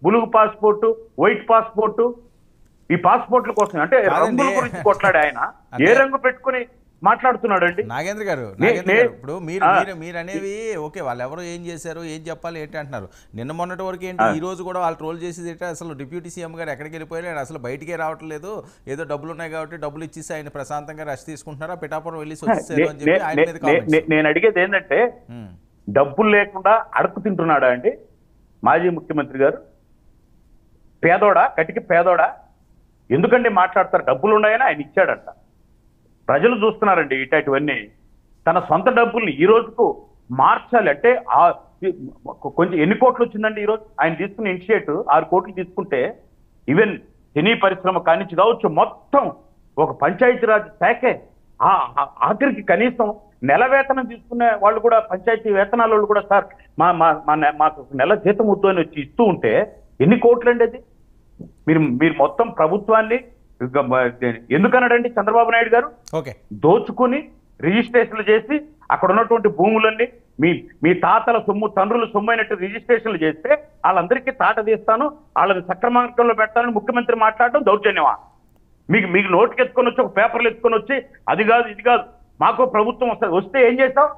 బులుగు passport, white passport, ఈ పాస్పోర్ట్ల కోసం అంటే రంగుల గురించి కొట్లాడే ఆయన ఏ రంగు పెట్టుకుని మాట్లాడుతున్నాడు అండి? నాగేంద్ర గారు ఇప్పుడు మీరు అనేవి ఓకే, వాళ్ళు ఎవరు ఏం చేశారు, ఏం చెప్పాలి ఏంటి అంటున్నారు. నిన్న మొన్నటి వరకు ఏంటి, ఈ రోజు కూడా వాళ్ళు ట్రోల్ చేసేది ఏంటి, అసలు డిప్యూటీ సీఎం గారు ఎక్కడికి వెళ్ళిపోయారు, ఆయన అసలు బయటికే రావట్లేదు, ఏదో డబ్బులు ఉన్నాయి కాబట్టి డబ్బులు ఇచ్చేసి ఆయన ప్రశాంతంగా రెస్ట్ తీసుకుంటున్నారా, పిఠాపురం వెళ్ళి వచ్చేసారు అని చెప్పి ఆయన మీద కామెంట్స్. నేను అడిగేది ఏంటంటే డబ్బులు లేకుండా అడుక్కు తింటున్నాడా అండి మాజీ ముఖ్యమంత్రి గారు? పేదోడా, కటికి పేదోడా? ఎందుకండి మాట్లాడతారు? డబ్బులు ఉన్నాయని ఆయన ఇచ్చాడంట. ప్రజలు చూస్తున్నారండి ఇటువంటివన్నీ. తన సొంత డబ్బుల్ని ఈ రోజుకు మార్చాలి అంటే కొంచెం ఎన్ని కోట్లు వచ్చిందండి ఈరోజు ఆయన తీసుకున్న ఇనిషియేటివ్? 6 కోట్లు తీసుకుంటే ఈవెన్ సినీ పరిశ్రమ కానించి కావచ్చు, మొత్తం ఒక పంచాయతీరాజ్ శాఖే ఆఖరికి కనీసం నెల వేతనం తీసుకునే వాళ్ళు కూడా, పంచాయతీ వేతనాల వాళ్ళు కూడా, సార్ మాకు నెల జీతం వద్దు అని వచ్చి ఇస్తూ ఉంటే ఎన్ని కోట్లండి అది? మీరు మొత్తం ప్రభుత్వాన్ని ఎందుకన్నాడండి చంద్రబాబు నాయుడు గారు? దోచుకుని రిజిస్ట్రేషన్లు చేసి అక్కడ ఉన్నటువంటి భూములన్నీ మీ తాతల సొమ్ము, తండ్రుల సొమ్ము అయినట్టు రిజిస్ట్రేషన్లు చేస్తే వాళ్ళందరికీ తాట తీస్తాను, వాళ్ళని సక్రమ మార్గంలో పెట్టాలని ముఖ్యమంత్రి మాట్లాడడం దౌర్జన్యమా? మీకు నోటుకి ఎత్తుకొని వచ్చి, ఒక పేపర్లు ఎత్తుకొని వచ్చి అది కాదు ఇది కాదు, మాకు ప్రభుత్వం వస్తే ఏం చేస్తావు?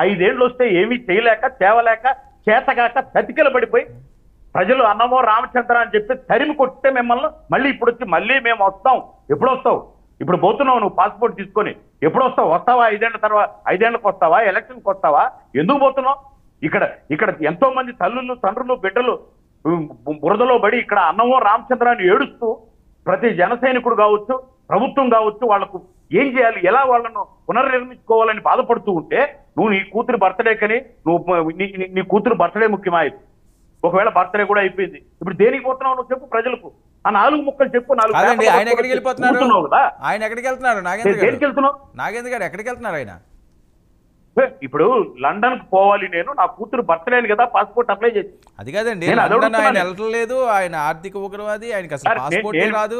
5 ఏళ్ళు వస్తే ఏమీ చేయలేక, తేవలేక, చేతగాక చతికిల పడిపోయి ప్రజలు అన్నమో రామచంద్ర అని చెప్పి తరిమి కొట్టే మిమ్మల్ని మళ్ళీ ఇప్పుడు వచ్చి మళ్ళీ మేము వస్తాం. ఎప్పుడు వస్తావు? ఇప్పుడు పోతున్నావు నువ్వు పాస్పోర్ట్ తీసుకొని, ఎప్పుడు వస్తావు? వస్తావా 5 ఏళ్ల తర్వాత? 5 ఏళ్ళకి వస్తావా? ఎలక్షన్కి వస్తావా? ఎందుకు పోతున్నావు? ఇక్కడ ఎంతో మంది తల్లులు, తండ్రులు, బిడ్డలు బురదలో పడి ఇక్కడ అన్నమో రామచంద్రాన్ని ఏడుస్తూ ప్రతి జన సైనికుడు కావచ్చు, ప్రభుత్వం కావచ్చు, వాళ్లకు ఏం చేయాలి, ఎలా వాళ్ళను పునర్నిర్మించుకోవాలని బాధపడుతూ ఉంటే నువ్వు నీ కూతురు బర్త్డేకని నీ కూతురు బర్త్డే ముఖ్యమా? ఒకవేళ బర్త్డే కూడా అయిపోయింది, ఇప్పుడు దేనికి పోతున్నావు నువ్వు చెప్పు ప్రజలకు? ఆ 4 ముక్కలు చెప్పు. ఆయన ఎక్కడికి వెళ్ళిపోతున్నారు కదా? ఆయన ఎక్కడికి వెళ్తున్నారు? దేనికి వెళ్తున్నావు నాగేంద్ర గారు ఎక్కడికి వెళ్తున్నారు? ఆయన ఇప్పుడు లండన్ కు పోవాలి, నేను నా కూతురు బర్త్డే కదా పాస్పోర్ట్ అప్లై చేసి. అది కాదండి, ఆయన వెళ్ళలేదు, ఆయన ఆర్థిక ఉగ్రవాది, ఆయనకి అసలు పాస్పోర్ట్ రాదు.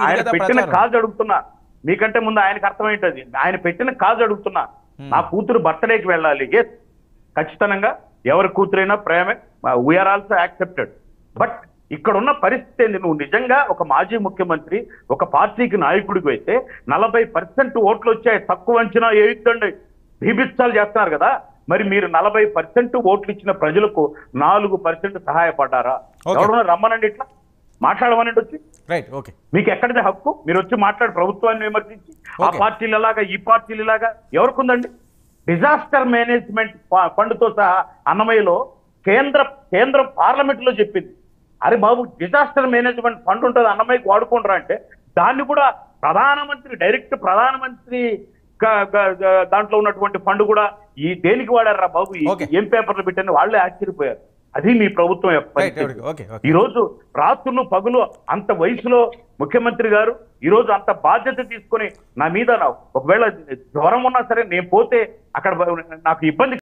ఆయన పెట్టిన కాజ్ అడుగుతున్నా, మీకంటే ముందు ఆయనకు అర్థమైంటది. ఆయన పెట్టిన కాజ్ అడుగుతున్నా, నా కూతురు బర్త్డేకి వెళ్ళాలి. ఎస్, ఖచ్చితంగా ఎవరి కూతురైనా ప్రేమే, వీఆర్ ఆల్సో యాక్సెప్టెడ్. బట్ ఇక్కడ ఉన్న పరిస్థితి ఏంది? నువ్వు నిజంగా ఒక మాజీ ముఖ్యమంత్రి, ఒక పార్టీకి నాయకుడికి అయితే 40% ఓట్లు వచ్చాయి, తక్కువ అంచనా వేయొద్దండి, బీభిత్సాలు చేస్తున్నారు కదా. మరి మీరు 40% ఓట్లు ఇచ్చిన ప్రజలకు 4% సహాయపడ్డారా? ఎవరన్నా రమ్మనండి, ఇట్లా మాట్లాడమనండి వచ్చి. మీకు ఎక్కడిదే హక్కు? మీరు వచ్చి మాట్లాడి ప్రభుత్వాన్ని విమర్శించి ఆ పార్టీలు ఎలాగా, ఈ పార్టీలు ఇలాగా ఎవరికి ఉందండి? డిజాస్టర్ మేనేజ్మెంట్ ఫండ్తో సహా అన్నమయ్యలో కేంద్రం పార్లమెంట్ లో చెప్పింది, అరే బాబు డిజాస్టర్ మేనేజ్మెంట్ ఫండ్ ఉంటుంది అన్నమయ్యకి వాడుకుంటారా అంటే దాన్ని కూడా డైరెక్ట్ ప్రధానమంత్రి దాంట్లో ఉన్నటువంటి ఫండ్ కూడా ఈ దేనికి వాడారా బాబు, ఏం పేపర్లు పెట్టని వాళ్ళే ఆశ్చర్యపోయారు. అది మీ ప్రభుత్వం ఈ రోజు రాత్రులు పగులు అంత వయసులో ముఖ్యమంత్రి గారు ఈ రోజు అంత బాధ్యత తీసుకొని నా మీద ఒకవేళ జ్వరం ఉన్నా సరే నేను పోతే అక్కడ నాకు ఇబ్బంది